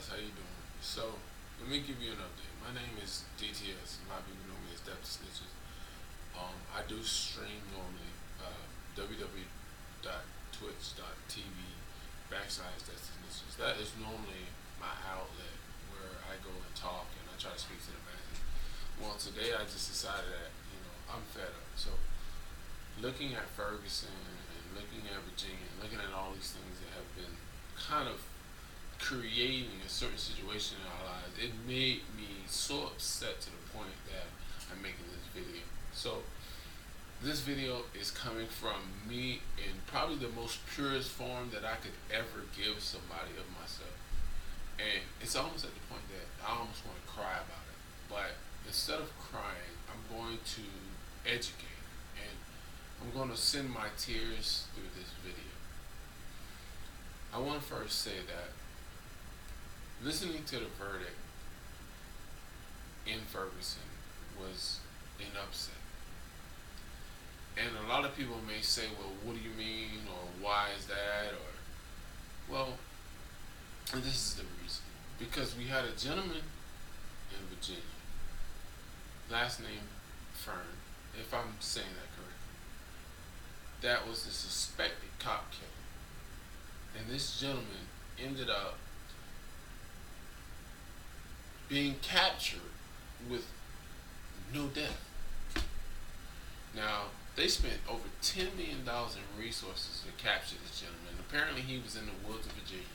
guys, how you doing? So, let me give you an update. My name is DTS. A lot of people know me as Death to Snitches. I do stream normally, www.twitch.tv /Death to Snitches. That is normally my outlet where I go and talk and I try to speak to the masses. Well, today I just decided that, I'm fed up. So, looking at Ferguson and looking at Virginia and looking at all these things that have been kind of creating a certain situation in our lives, it made me so upset to the point that I'm making this video. So this video is coming from me in probably the most purest form that I could ever give somebody of myself. And it's almost at the point that I almost want to cry about it. But instead of crying, I'm going to educate. And I'm going to send my tears through this video. I want to first say that listening to the verdict in Ferguson was an upset. And a lot of people may say, well, what do you mean? Or why is that? Or, well, and this is the reason. Because we had a gentleman in Virginia, last name Fern, if I'm saying that correctly, that was the suspected cop killer. And this gentleman ended up being captured with no death. Now, they spent over $10 million in resources to capture this gentleman. Apparently, he was in the woods of Virginia.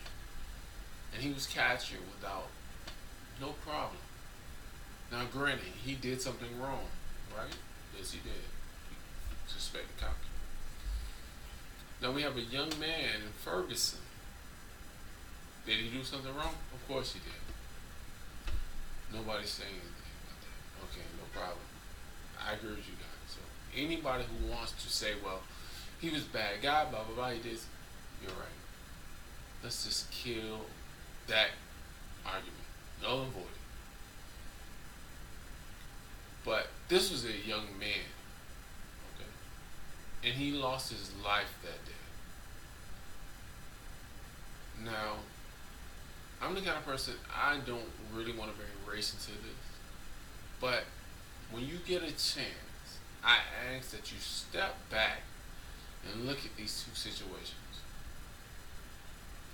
And he was captured without no problem. Now, granted, he did something wrong, right? Yes, he did. He suspected cop killer. Now, we have a young man in Ferguson. Did he do something wrong? Of course he did. Nobody's saying anything about that. Okay, no problem. I agree with you guys. So anybody who wants to say, well, he was a bad guy, blah, blah, blah, he did, you're right. Let's just kill that argument. Null and void. But this was a young man, okay? And he lost his life that day. Now, I'm the kind of person, I don't really want to bring race into this, but when you get a chance, I ask that you step back and look at these two situations.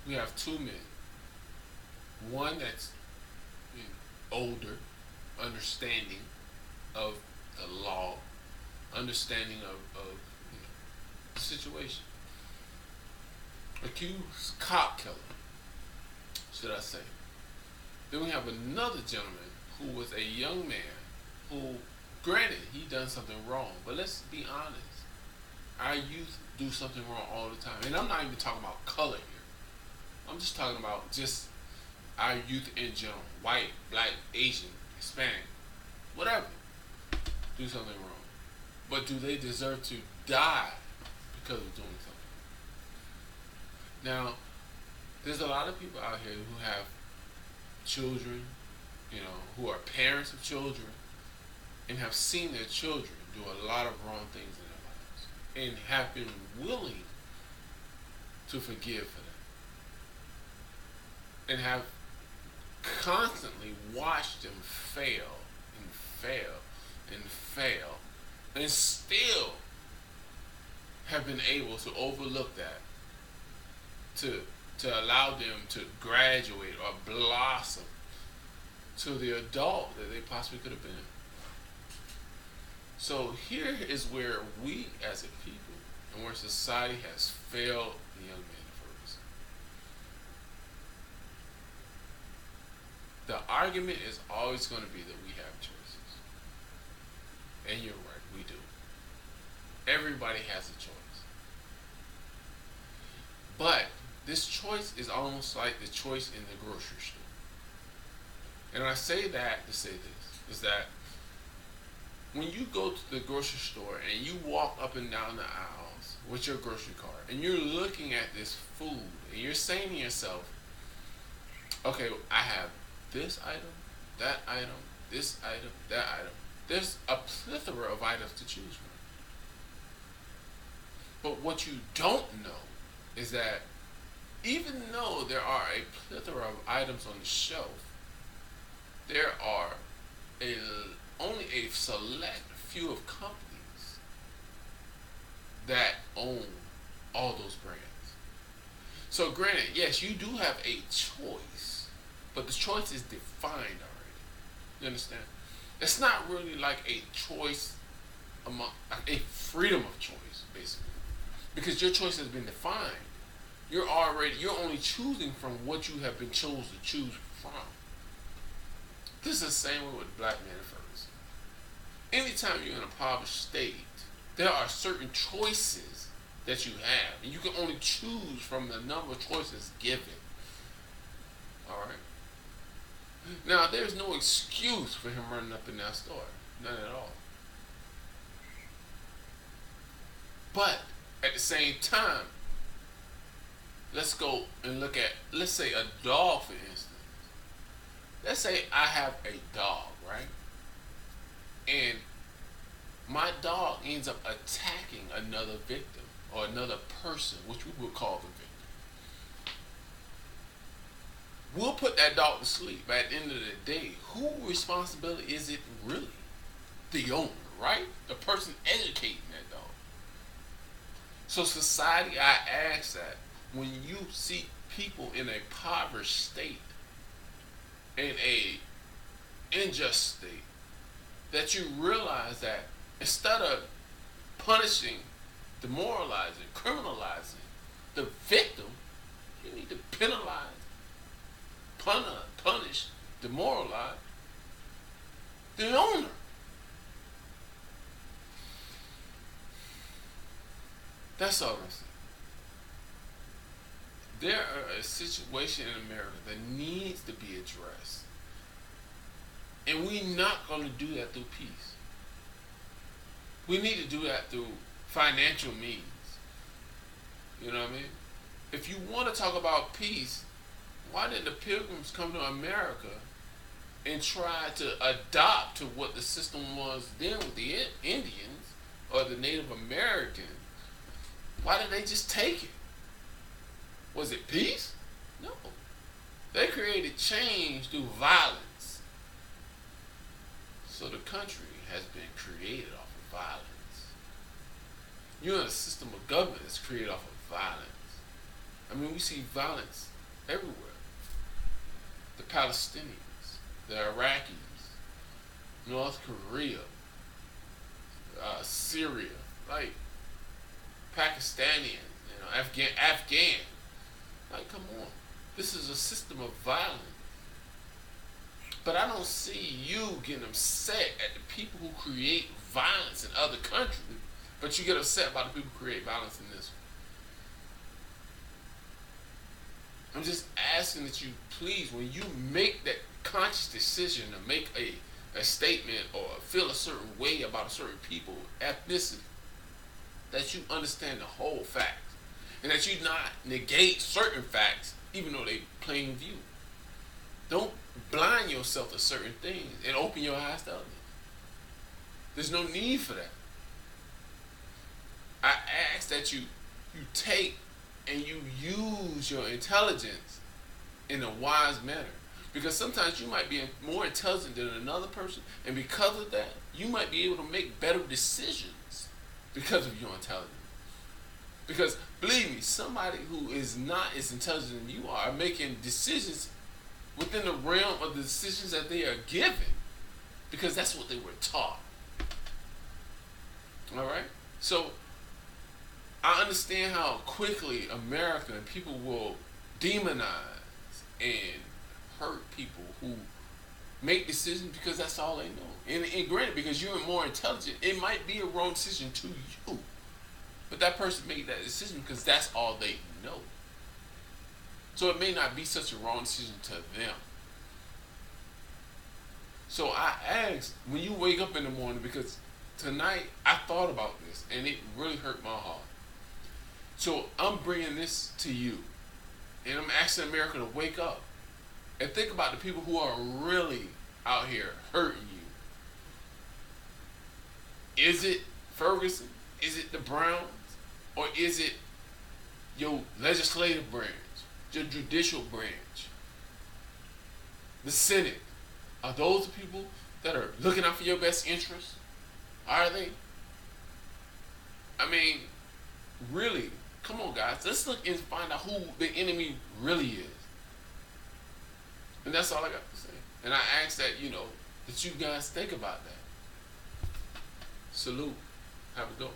We have two men. One that's older, understanding of the law, understanding of the situation. Accused cop killer, should I say. Then we have another gentleman who was a young man who, granted, he done something wrong, but let's be honest. Our youth do something wrong all the time. And I'm not even talking about color here. I'm just talking about just our youth in general. White, black, Asian, Hispanic, whatever. Do something wrong. But do they deserve to die because of doing something? Now, there's a lot of people out here who have children, who are parents of children, and have seen their children do a lot of wrong things in their lives, and have been willing to forgive for that, and have constantly watched them fail and fail and fail, and still have been able to overlook that, to allow them to graduate or blossom to the adult that they possibly could have been. So here is where we as a people and where society has failed the young man first. The argument is always going to be that we have choices. And you're right, we do. Everybody has a choice. But this choice is almost like the choice in the grocery store. And I say that to say this, is that when you go to the grocery store and you walk up and down the aisles with your grocery cart and you're looking at this food and you're saying to yourself, okay, I have this item, that item, this item, that item. There's a plethora of items to choose from. But what you don't know is that Even though there are a plethora of items on the shelf, there are a, only a select few of companies that own all those brands. So, granted, yes, you do have a choice, but the choice is defined already. You understand? It's not really like a choice among a freedom of choice, basically, because your choice has been defined. You're only choosing from what you have been chosen to choose from. This is the same way with black men first. Anytime you're in a impoverished state, there are certain choices that you have, and you can only choose from the number of choices given. All right. Now, there's no excuse for him running up in that store, none at all. But at the same time, let's go and look at, let's say, a dog, for instance. Let's say I have a dog, right? And my dog ends up attacking another victim or another person, which we would call the victim. We'll put that dog to sleep. But at the end of the day, whose responsibility is it really? The owner, right? The person educating that dog. So society, I ask that when you see people in a impoverished state, in a unjust state, that you realize that instead of punishing, demoralizing, criminalizing the victim, you need to penalize, punish, demoralize the owner. That's all I'm saying. There are a situation in America that needs to be addressed. And we're not going to do that through peace. We need to do that through financial means. You know what I mean? If you want to talk about peace, why didn't the Pilgrims come to America and try to adopt to what the system was then with the Indians or the Native Americans? Why did they just take it? Was it peace? No. They created change through violence. So the country has been created off of violence. You're in a system of government that's created off of violence. I mean, we see violence everywhere. The Palestinians, the Iraqis, North Korea, Syria, like Pakistani, Afghan. Like, come on. This is a system of violence. But I don't see you getting upset at the people who create violence in other countries, but you get upset about the people who create violence in this one. I'm just asking that you please, when you make that conscious decision to make a statement or feel a certain way about a certain people, ethnicity, that you understand the whole fact. And that you not negate certain facts, even though they plain view. Don't blind yourself to certain things and open your eyes to others. There's no need for that. I ask that you take and you use your intelligence in a wise manner. Because sometimes you might be more intelligent than another person, and because of that, you might be able to make better decisions because of your intelligence. Because, believe me, somebody who is not as intelligent as you are making decisions within the realm of the decisions that they are given. Because that's what they were taught. Alright? So, I understand how quickly America and people will demonize and hurt people who make decisions because that's all they know. And granted, because you're more intelligent, it might be a wrong decision to you. But that person made that decision because that's all they know. So it may not be such a wrong decision to them. So I ask, when you wake up in the morning, because tonight I thought about this and it really hurt my heart. So I'm bringing this to you. And I'm asking America to wake up and think about the people who are really out here hurting you. Is it Ferguson? Is it the Browns? Or is it your legislative branch? the judicial branch, the Senate, are those the people that are looking out for your best interests? Are they? I mean, really, come on, guys. Let's look and find out who the enemy really is. And that's all I got to say. And I ask that, that you guys think about that. Salute. Have a good one.